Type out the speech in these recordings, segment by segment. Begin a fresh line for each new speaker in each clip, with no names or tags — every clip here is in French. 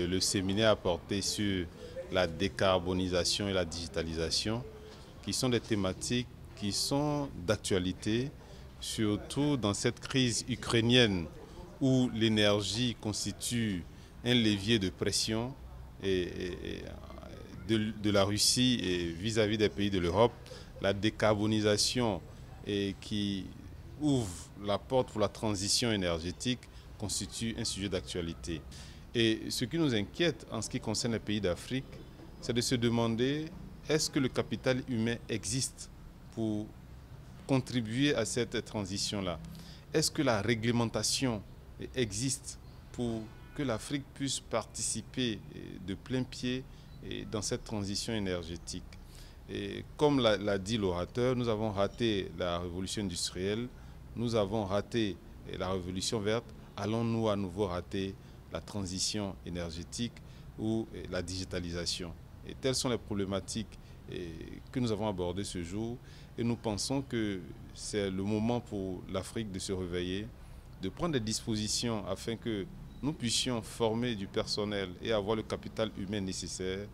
le séminaire a porté sur la décarbonisation et la digitalisation, qui sont des thématiques qui sont d'actualité, surtout dans cette crise ukrainienne où l'énergie constitue un levier de pression de la Russie vis-à-vis des pays de l'Europe. La décarbonisation qui ouvre la porte pour la transition énergétique constitue un sujet d'actualité. Et ce qui nous inquiète en ce qui concerne les pays d'Afrique, c'est de se demander est-ce que le capital humain existe pour contribuer à cette transition-là? Est-ce que la réglementation existe pour que l'Afrique puisse participer de plein pied dans cette transition énergétique? Et comme l'a dit l'orateur, nous avons raté la révolution industrielle, nous avons raté la révolution verte, allons-nous à nouveau rater la transition énergétique ou la digitalisation? Et telles sont les problématiques que nous avons abordées ce jour. Et nous pensons que c'est le moment pour l'Afrique de se réveiller, de prendre des dispositions afin que nous puissions former du personnel et avoir le capital humain nécessaire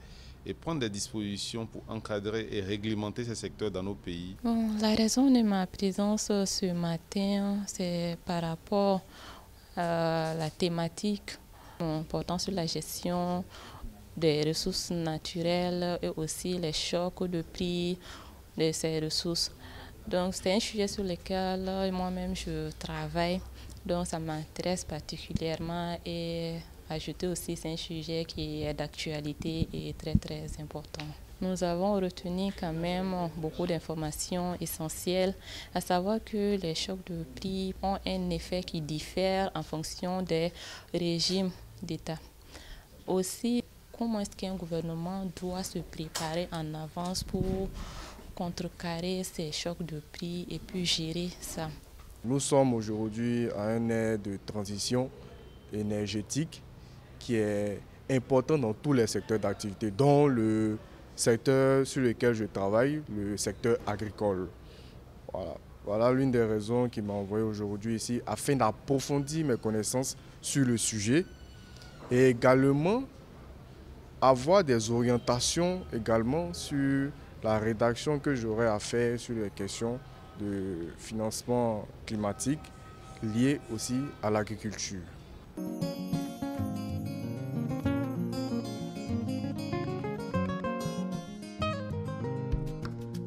et prendre des dispositions pour encadrer et réglementer ces secteurs dans nos pays.
Bon, la raison de ma présence ce matin, c'est par rapport à la thématique portant sur la gestion des ressources naturelles et aussi les chocs de prix de ces ressources. Donc c'est un sujet sur lequel moi-même je travaille, donc ça m'intéresse particulièrement et ajouter aussi c'est un sujet qui est d'actualité et très très important. Nous avons retenu quand même beaucoup d'informations essentielles, à savoir que les chocs de prix ont un effet qui diffère en fonction des régimes d'État. Aussi, comment est-ce qu'un gouvernement doit se préparer en avance pour contrecarrer ces chocs de prix et puis gérer ça?
Nous sommes aujourd'hui à un ère de transition énergétique qui est important dans tous les secteurs d'activité, dont le secteur sur lequel je travaille, le secteur agricole. Voilà l'une des raisons qui m'a envoyé aujourd'hui ici afin d'approfondir mes connaissances sur le sujet et également avoir des orientations également sur la rédaction que j'aurai à faire sur les questions de financement climatique liées aussi à l'agriculture.